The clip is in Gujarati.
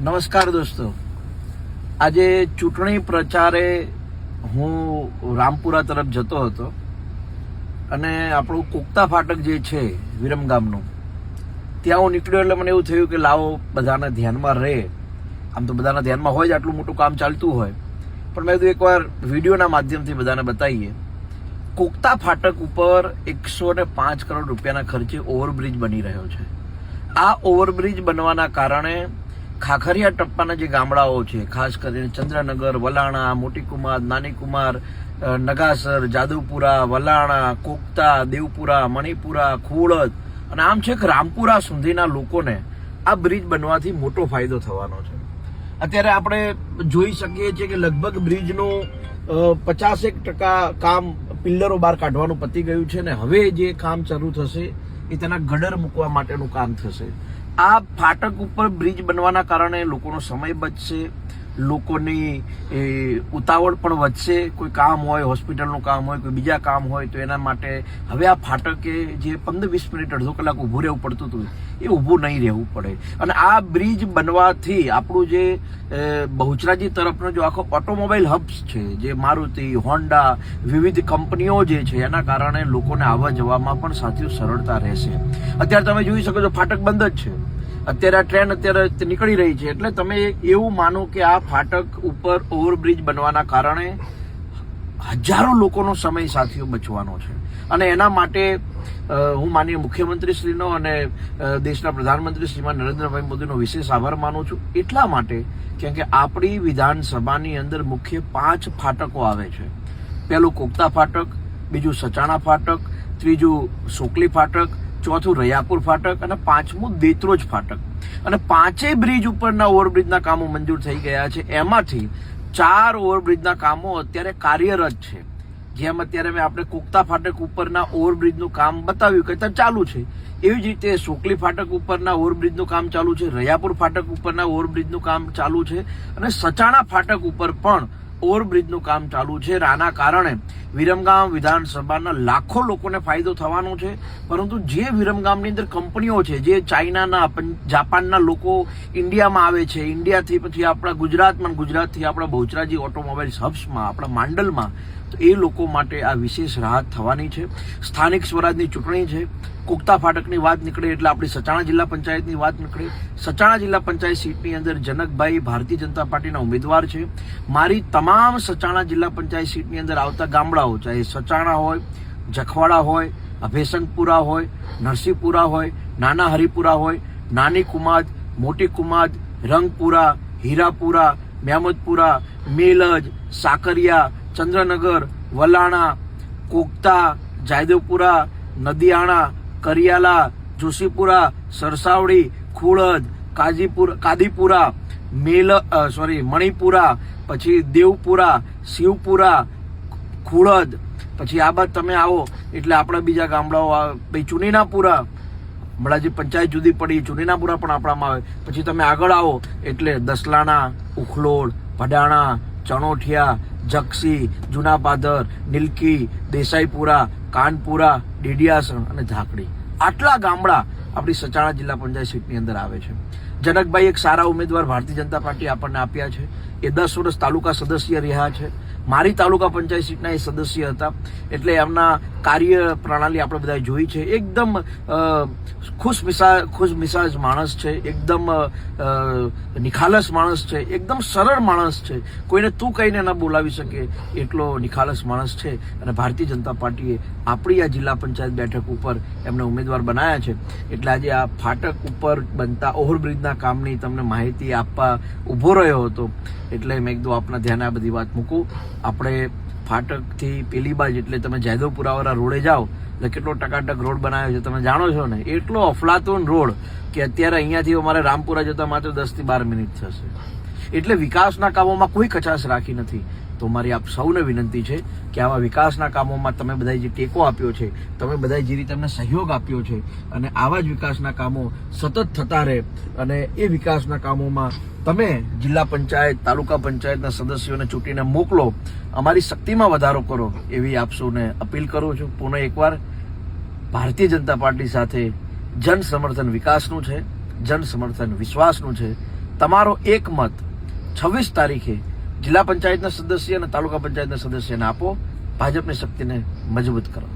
નમસ્કાર દોસ્તો, આજે ચૂંટણી પ્રચારે હું રામપુરા તરફ જતો હતો અને આપણું કોકતા ફાટક જે છે વિરમગામનું, ત્યાં હું નીકળ્યો એટલે મને એવું થયું કે લાવો બધાના ધ્યાનમાં રહે. આમ તો બધાના ધ્યાનમાં હોય જ, આટલું મોટું કામ ચાલતું હોય, પણ મેં કીધું એકવાર વિડીયોના માધ્યમથી બધાને બતાવીએ. કોકતા ફાટક ઉપર 105 કરોડ રૂપિયાના ખર્ચે ઓવરબ્રિજ બની રહ્યો છે. આ ઓવરબ્રિજ બનવાના કારણે ખાખરિયા ટપ્પાના જે ગામડાઓ છે, ખાસ કરીને ચંદ્રનગર, વલાણા, મોટી કુમાર, નાની કુમાર, નગાસર, જાદવપુરા, વલાણા, કોકતા, દેવપુરા, મણિપુરા, ખોળદ અને આમ છેક રામપુરા સુધીના લોકોને આ બ્રિજ બનવાથી મોટો ફાયદો થવાનો છે. અત્યારે આપણે જોઈ શકીએ છીએ કે લગભગ બ્રિજનું 50% કામ પિલ્લરો બહાર કાઢવાનું પતી ગયું છે ને હવે જે કામ શરૂ થશે એ તેના ગડર મૂકવા માટેનું કામ થશે. આ ફાટક ઉપર બ્રિજ બનવાના કારણે લોકોનો સમય બચશે, લોકોની ઉતાવળ પણ વધશે. કોઈ કામ હોય, હોસ્પિટલનું કામ હોય, કોઈ બીજા કામ હોય તો એના માટે હવે આ ફાટકે જે 15-20 મિનિટ અડધો કલાક ઊભું રહેવું પડતું હતું એ ઊભું નહીં રહેવું પડે. અને આ બ્રિજ બનવાથી આપણું જે બહુચરાજી તરફનો જો આખો ઓટોમોબાઈલ હબ્સ છે, જે મારુતિ, હોન્ડા, વિવિધ કંપનીઓ જે છે, એના કારણે લોકોને આવવા જવામાં પણ સાચી સરળતા રહેશે. અત્યારે તમે જોઈ શકો છો ફાટક બંધ જ છે. અત્યારે આ ટ્રેન અત્યારે નીકળી રહી છે, એટલે તમે એવું માનો કે આ ફાટક ઉપર ઓવરબ્રિજ બનવાના કારણે હજારો લોકોનો સમય સાથીઓ બચવાનો છે. અને એના માટે હું માનનીય મુખ્યમંત્રીશ્રીનો અને દેશના પ્રધાનમંત્રી શ્રીમાન નરેન્દ્રભાઈ મોદીનો વિશેષ આભાર માનું છું. એટલા માટે કેમ કે આપણી વિધાનસભાની અંદર મુખ્ય 5 ફાટકો આવે છે. પહેલું કોકતા ફાટક, બીજું સચાણા ફાટક, ત્રીજું સોકલી ફાટક, ચોથું રૈયાપુર ફાટક અને 5મું દેત્રોજ ફાટક. અને 5 બ્રિજ ઉપરના ઓવરબ્રિજના કામો મંજૂર થઈ ગયા છે. એમાંથી 4 ઓવરબ્રિજના કામો અત્યારે કાર્યરત છે. જેમ અત્યારે મેં આપણે કોકતા ફાટક ઉપરના ઓવરબ્રિજનું કામ બતાવ્યું કે ચાલુ છે, એવી જ રીતે સોકલી ફાટક ઉપરના ઓવરબ્રિજનું કામ ચાલુ છે, રૈયાપુર ફાટક ઉપરના ઓવરબ્રિજનું કામ ચાલુ છે અને સચાણા ફાટક ઉપર પણ ઓવરબ્રિજનું કામ ચાલુ છે. આના કારણે વિરમગામ વિધાનસભાના લાખો લોકોને ફાયદો થવાનો છે. પરંતુ જે વિરમગામની અંદર કંપનીઓ છે, જે ચાઇનાના, જાપાનના લોકો ઇન્ડિયામાં આવે છે, ઇન્ડિયાથી પછી આપણા ગુજરાતમાં, ગુજરાતથી આપણા બહુચરાજી ઓટોમોબાઈલ હબ્સમાં, આપણા માંડલમાં, તો એ લોકો માટે આ વિશેષ રાહત થવાની છે. સ્થાનિક સ્વરાજની ચૂંટણી છે. કોકતા ફાટકની વાત નીકળે એટલે આપણી સચાણા જિલ્લા પંચાયતની વાત નીકળે. સચાણા જિલ્લા પંચાયત સીટની અંદર જનકભાઈ ભારતીય જનતા પાર્ટીના ઉમેદવાર છે. મારી તમામ સચાણા જિલ્લા પંચાયત સીટની અંદર આવતા ગામડાઓ, ચાહે સચાણા હોય, જખવાડા હોય, અભેસંગપુરા હોય, નરસિંહપુરા હોય, નાના હરિપુરા હોય, નાની કુમાદ, મોટી કુમાદ, રંગપુરા, હીરાપુરા, મેમદપુરા, મેલજ, સાકરિયા, ચંદ્રનગર, વલાણા, કોકતા, જાદવપુરા, નદિયાણા, કરિયાલા, જોશીપુરા, સરસાવડી, ખોળદ, કાદીપુરા, મણિપુરા, પછી દેવપુરા, શિવપુરા, ખોળદ, પછી આ બાદ તમે આવો એટલે આપણા બીજા ગામડાઓ ભાઈ ચુનીનાપુરા, હમણાં જે પંચાયત જુદી પડી, ચુનીનાપુરા પણ આપણામાં આવે. પછી તમે આગળ આવો એટલે દસલાણા, ઉખલોડ, ભડાણા, ચણોઠિયા, જક્ષી, જૂના પાદર, નીલકી, દેસાઈપુરા, કાનપુરા, ડેડિયાસણ અને ઝાકડી, આટલા ગામડા આપણી સચાણા જિલ્લા પંચાયત સીટની અંદર આવે છે. જનકભાઈ એક સારા ઉમેદવાર ભારતીય જનતા પાર્ટી આપણને આપ્યા છે. એ 10 વર્ષ તાલુકા સદસ્ય રહ્યા છે. મારી તાલુકા પંચાયત સીટના એ સદસ્ય હતા, એટલે એમના કાર્ય પ્રણાલી આપણે બધા જોઈ છે. એકદમ ખુશમિજાજ માણસ છે, એકદમ નિખાલસ માણસ છે, એકદમ સરળ માણસ છે. કોઈને તું કહીને ન બોલાવી શકે એટલો નિખાલસ માણસ છે. અને ભારતીય જનતા પાર્ટીએ આપણી આ જિલ્લા પંચાયત બેઠક ઉપર એમને ઉમેદવાર બનાવ્યા છે. એટલે આજે આ ફાટક ઉપર બનતા ઓવરબ્રિજના કામની તમને માહિતી આપવા ઊભો રહ્યો હતો. એટલે મેં કીધું આપના ધ્યાને આ બધી વાત મૂકું. આપણે ફાટકથી પેલી બાજુ એટલે તમે જાદવપુરાવાળા રોડે જાઓ એટલે કેટલો ટકાટક રોડ બનાવ્યો છે તમે જાણો છો ને. એટલો અફલાતુન રોડ કે અત્યારે અહીંયાથી અમારે રામપુરા જતા માત્ર 10 થી 12 મિનિટ થશે. એટલે વિકાસના કામોમાં કોઈ કચાશ રાખી નથી. તો મારી આપ સૌને વિનંતી છે કે આવા વિકાસના કામોમાં તમે બધાએ જે ટેકો આપ્યો છે, તમે બધાએ જે રીતે અમને સહયોગ આપ્યો છે, અને આવા જ વિકાસના કામો સતત થતા રહે. અને એ વિકાસના કામોમાં તમે જિલ્લા પંચાયત, તાલુકા પંચાયતના સદસ્યોને ચૂંટીને મોકલો, અમારી શક્તિમાં વધારો કરો, એવી આપ સૌને અપીલ કરું છું. પુનઃ એકવાર ભારતીય જનતા પાર્ટી સાથે જન સમર્થન વિકાસનું છે, જન સમર્થન વિશ્વાસનું છે. તમારો એક મત 26 તારીખે જિલ્લા પંચાયતના સદસ્ય અને તાલુકા પંચાયતના સદસ્યને આપો. ભાજપની શક્તિને મજબૂત કરો.